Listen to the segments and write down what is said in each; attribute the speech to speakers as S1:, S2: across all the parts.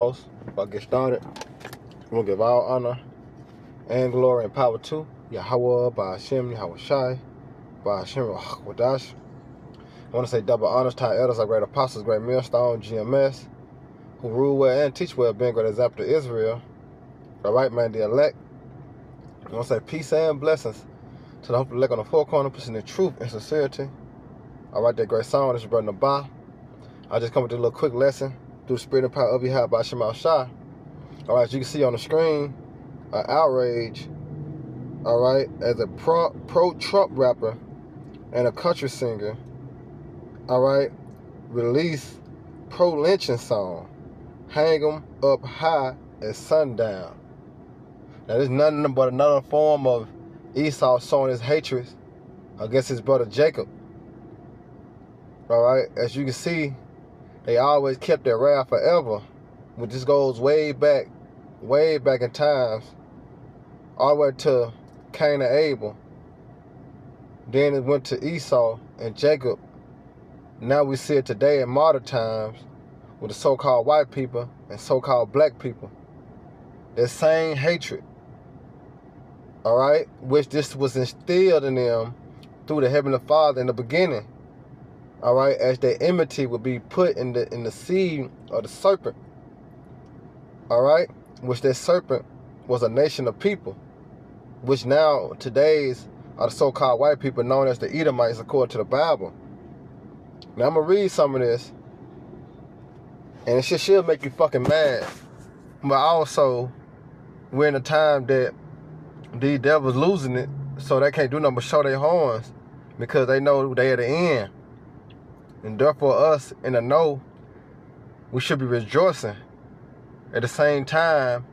S1: If I get started, I'm going to give all honor and glory and power to Yahweh, Ba'ashem, Yahweh Shai, Ba'ashem, Wadash. I want to say double honors to our elders, our great apostles, great millstone, GMS, who rule well and teach well, being great example to Israel. All right, man, the elect. I want to say peace and blessings to the hope elect on the four corner, pushing the truth and sincerity. All right, that great song, this is Brother Nabah. I just come with a little quick lesson through the spirit and power of Yahweh, Ba'ashem, Shai. All right, as you can see on the screen, an outrage, all right, as a pro-Trump rapper and a country singer, all right, release pro-lynching song, Hang 'em Up High at Sundown. Now, this is nothing but another form of Esau showing his hatred against his brother Jacob. All right, as you can see, they always kept their wrath forever. But this goes way back in times, all the way to Cain and Abel. Then it went to Esau and Jacob. Now we see it today in modern times with the so-called white people and so-called black people. That same hatred, all right, which this was instilled in them through the Heavenly Father in the beginning, all right, as their enmity would be put in the seed of the serpent, all right, which that serpent was a nation of people, which now today's are the so-called white people known as the Edomites according to the Bible. Now I'm gonna read some of this, and it should make you fucking mad. But also, we're in a time that these devils losing it, so they can't do nothing but show their horns because they know they at the end. And therefore us in the know, we should be rejoicing. At the same time,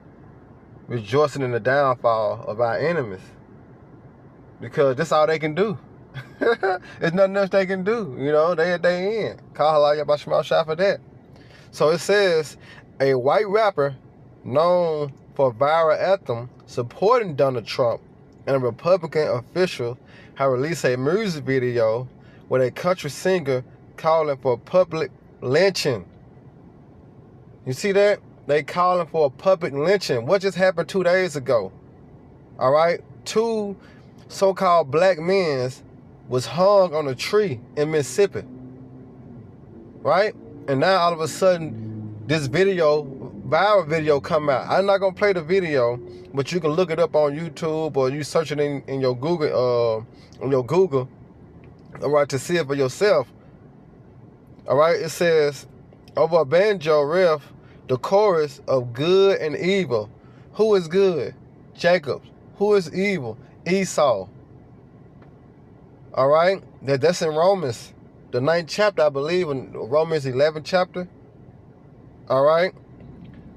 S1: rejoicing in the downfall of our enemies. Because that's all they can do. There's nothing else they can do. You know, they at their end. Call Allah Yabashmal Shah for that. So it says, a white rapper known for viral anthem supporting Donald Trump and a Republican official have released a music video with a country singer calling for public lynching. You see that? They calling for a public lynching. What just happened 2 days ago? All right? 2 so-called black men was hung on a tree in Mississippi. Right? And now all of a sudden, this video, viral video come out. I'm not going to play the video, but you can look it up on YouTube or you search it in your Google, all right, to see it for yourself. All right, it says, over a banjo riff, the chorus of good and evil. Who is good? Jacob. Who is evil? Esau. All right, that's in Romans, the 9th chapter, I believe, in Romans 11th chapter. All right,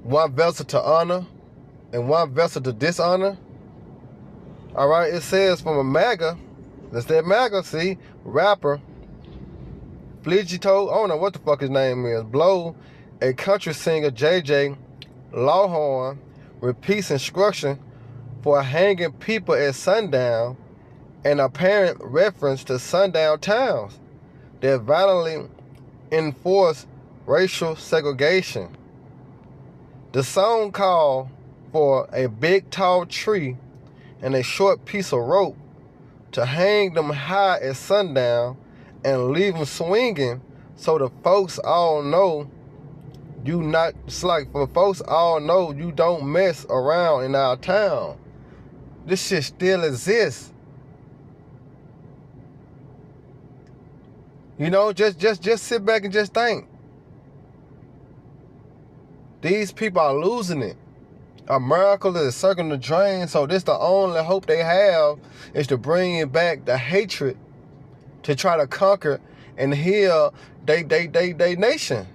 S1: one vessel to honor and one vessel to dishonor. All right, it says from a MAGA, that's that MAGA, see, rapper, Fligito, I don't know what the fuck his name is, Blow, a country singer, JJ Lawhorn, repeats instruction for hanging people at sundown, an apparent reference to sundown towns that violently enforce racial segregation. The song called for a big tall tree and a short piece of rope to hang them high at sundown and leave them swinging so the folks all know you not, it's like for folks all know you don't mess around in our town. This shit still exists. You know, just sit back and just think. These people are losing it. America is circling the drain, so this the only hope they have is to bring back the hatred to try to conquer and heal they nation.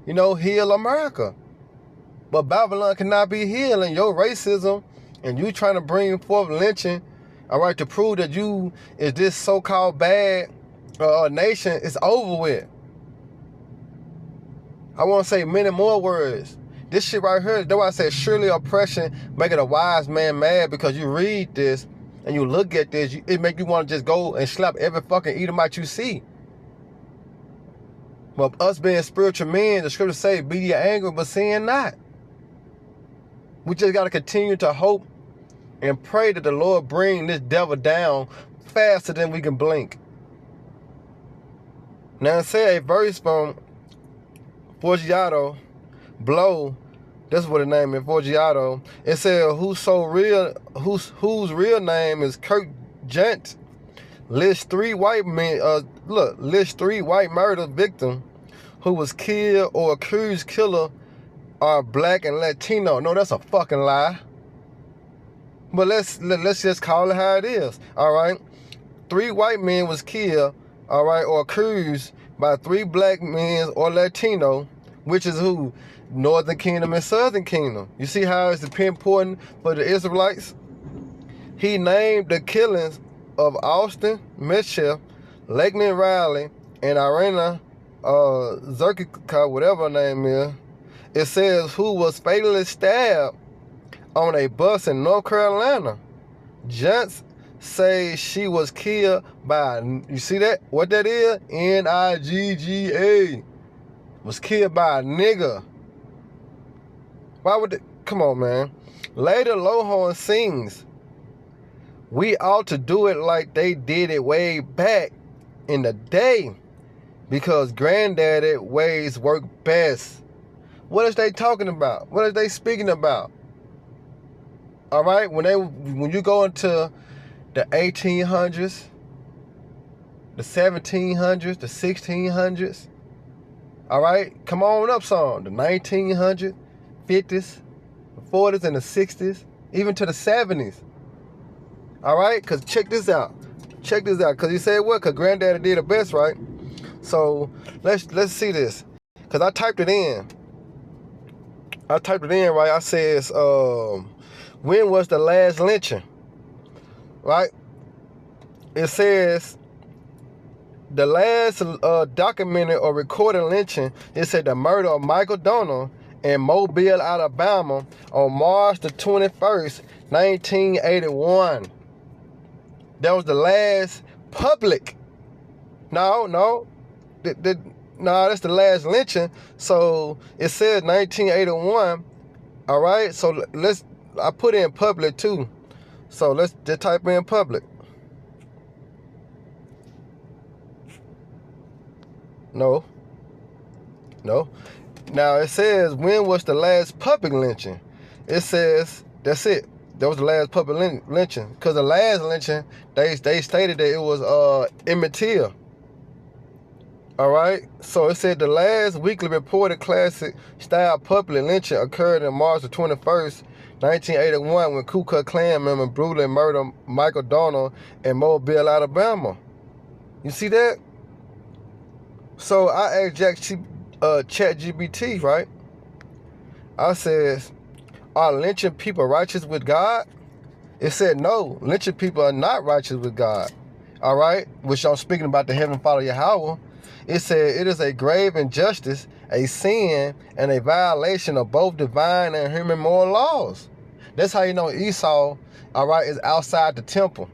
S1: You know, heal America. But Babylon cannot be healed, and your racism and you trying to bring forth lynching, all right, to prove that you is this so-called bad nation is over with. I want to say many more words. This shit right here, that's why I said surely oppression making a wise man mad, because you read this and you look at this, it make you want to just go and slap every fucking Edomite you see. But us being spiritual men, the scriptures say, be ye angry, but sin not. We just got to continue to hope and pray that the Lord bring this devil down faster than we can blink. Now, say a verse from Forgiato, Blow, that's what the name is, Forgiato. It says, whose real name is Kirk Gent, lists three white murder victims who was killed or accused killer are black and Latino. No, that's a fucking lie. But let's just call it how it is. All right, 3 white men was killed, all right, or accused by 3 black men or Latino, which is who? Northern Kingdom and Southern Kingdom. You see how it's pinpointing for the Israelites? He named the killings of Austin Mitchell, Lakeman Riley, and Irena Zerkika, whatever her name is. It says who was fatally stabbed on a bus in North Carolina. Jantz say she was killed by, you see that? What that is? Nigga. Was killed by a nigga. Why would they? Come on, man. Later, Lohorn sings, we ought to do it like they did it way back in the day because granddaddy ways work best. What is they talking about? What is they speaking about? All right, when you go into the 1800s, the 1700s, the 1600s, all right, come on up some, the 1900s, 50s, the 40s, and the 60s, even to the 70s. All right, because check this out, because you said what? Because granddaddy did the best, right? So let's see this, because I typed it in, right? I says, when was the last lynching? Right? It says the last documented or recorded lynching, it said the murder of Michael Donald in Mobile, Alabama on March the 21st, 1981. That was the last public. No, that's the last lynching. So it said 1981. All right, so I put in public too. So let's just type in public. No. Now it says, when was the last public lynching? It says, that's it. That was the last public lynching. Because the last lynching, they stated that it was immaterial. All right, so it said the last weekly reported classic style public lynching occurred on March the 21st, 1981, when Ku Klux Klan members brutally murdered Michael Donald in Mobile, Alabama. You see that? So I asked ChatGPT, right? I says, are lynching people righteous with God? It said no, lynching people are not righteous with God. All right, which I'm speaking about the Heavenly Father Yahweh. It said it is a grave injustice, a sin, and a violation of both divine and human moral laws. That's how you know Esau, all right, is outside the temple.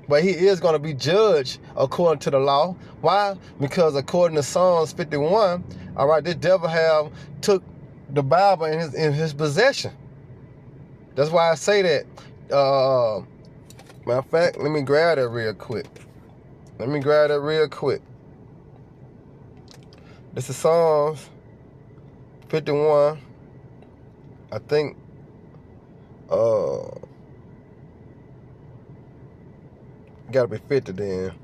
S1: But he is going to be judged according to the law. Why? Because according to Psalms 51, all right, this devil took the Bible in his possession. That's why I say that. Matter of fact, let me grab that real quick. This is Psalms 51. I think. Gotta be 50 then.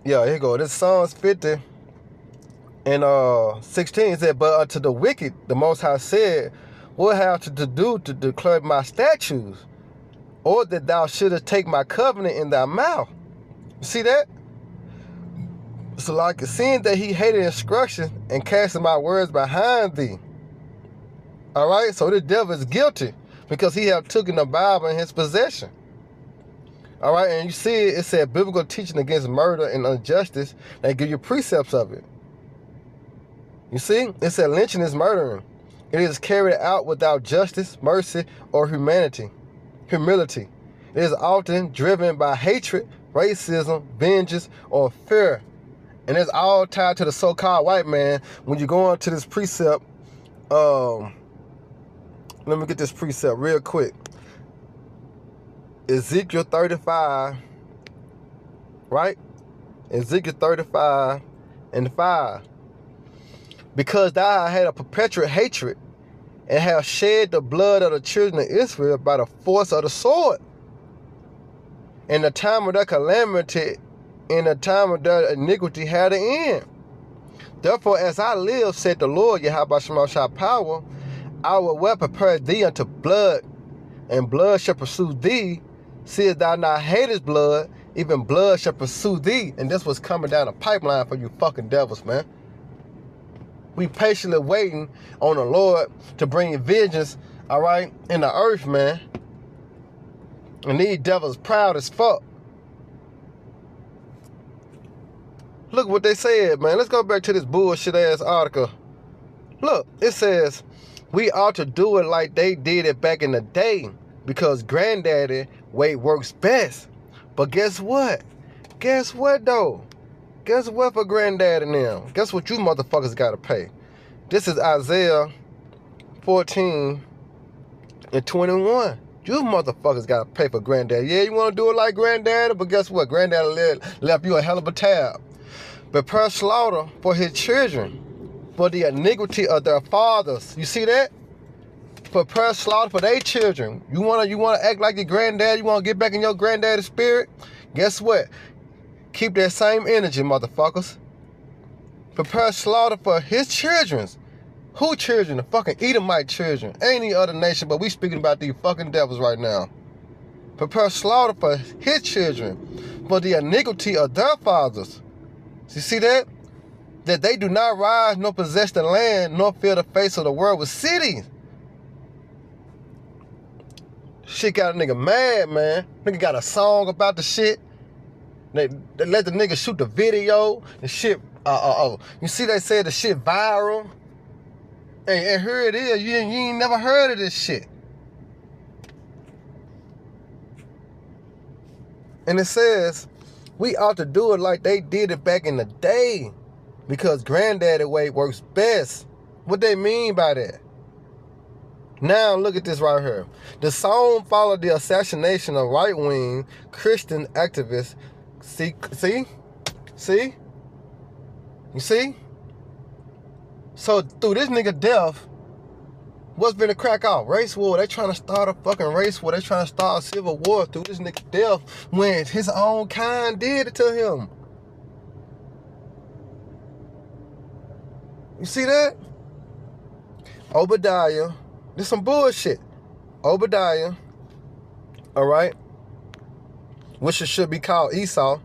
S1: Yeah, here you go. This Psalms 50 and 16 said, but unto the wicked, the Most High said, what have to do to declare my statutes, or that thou shouldest take my covenant in thy mouth? You see that? So like seeing that he hated instruction and casting my words behind thee. All right, so the devil is guilty because he have taken the Bible in his possession. All right, and you see it said biblical teaching against murder and injustice. They give you precepts of it. You see, it said lynching is murdering. It is carried out without justice, mercy, or humility. It is often driven by hatred, racism, vengeance, or fear. And it's all tied to the so-called white man. When you go on to this precept, let Let me get this precept real quick. Ezekiel 35, right? Ezekiel 35 and 5. Because thou had a perpetual hatred and have shed the blood of the children of Israel by the force of the sword. In the time of their calamity, in the time of their iniquity had an end. Therefore, as I live, said the Lord, Yahweh Shemashah power, I will well prepare thee unto blood, and blood shall pursue thee. Seest thou not hatest blood, even blood shall pursue thee. And this was coming down the pipeline for you fucking devils, man. We patiently waiting on the Lord to bring vengeance, all right, in the earth, man. And these devils proud as fuck. Look what they said, man. Let's go back to this bullshit ass article. Look, it says, we ought to do it like they did it back in the day because granddaddy way works best. But guess what? Guess what, though? Guess what for granddaddy now? Guess what you motherfuckers got to pay? This is Isaiah 14 and 21. You motherfuckers got to pay for granddaddy. Yeah, you want to do it like granddaddy, but guess what? Granddaddy left you a hell of a tab. Prepare slaughter for his children, for the iniquity of their fathers. You see that? Prepare slaughter for their children. You wanna act like your granddad? You wanna get back in your granddaddy's spirit? Guess what? Keep that same energy, motherfuckers. Prepare slaughter for his children. Who children? The fucking Edomite children. Ain't any other nation, but we speaking about these fucking devils right now. Prepare slaughter for his children, for the iniquity of their fathers. You see that? That they do not rise nor possess the land, nor fill the face of the world with cities. Shit got a nigga mad, man. Nigga got a song about the shit. They let the nigga shoot the video. The shit, you see they said the shit viral. And here it is. You ain't never heard of this shit. And it says, we ought to do it like they did it back in the day. Because granddaddy way works best. What they mean by that? Now look at this right here. The song followed the assassination of right-wing Christian activists. See? You see? So through this nigga death, what's been a crack out? Race war. They trying to start a fucking race war. They trying to start a civil war through this nigga death when his own kind did it to him. You see that? Obadiah. This some bullshit. Obadiah. Alright? Which it should be called Esau.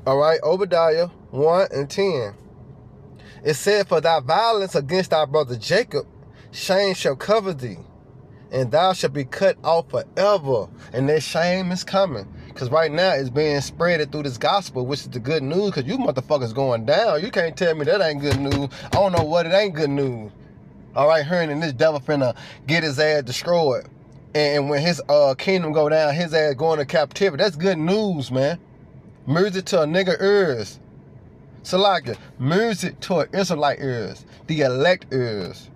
S1: Alright? Obadiah 1 and 10. It said, for thy violence against thy brother Jacob, shame shall cover thee, and thou shalt be cut off forever. And that shame is coming. Because right now it's being spreaded through this gospel, which is the good news, because you motherfuckers going down. You can't tell me that ain't good news. I don't know what it ain't good news. All right, hearing and this devil finna get his ass destroyed. And when his kingdom go down, his ass going to captivity. That's good news, man. Music to a nigga ears. Salaka, music to an Israelite ears. The elect ears.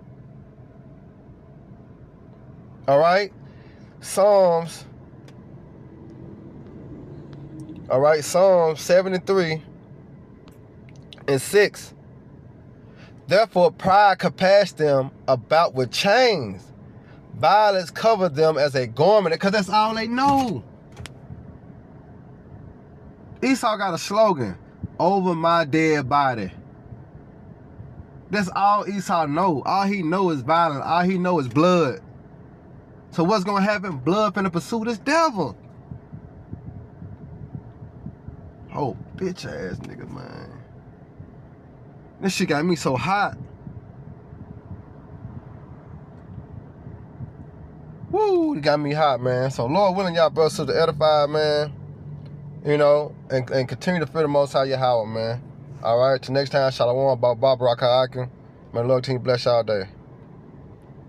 S1: All right? Psalms. All right, Psalm 73 and 6. Therefore, pride compassed them about with chains. Violence covered them as a garment, because that's all they know. Esau got a slogan, over my dead body. That's all Esau know. All he know is violence. All he know is blood. So what's going to happen? Blood finna pursue this devil. Oh, bitch ass nigga, man. This shit got me so hot. Woo, it got me hot, man. So Lord willing, y'all brothers to the edified, man. You know, and continue to fear the Most High Yahweh, man. All right, till next time, Shalom, Baba Baraka Akim. May the Lord continue to bless y'all day.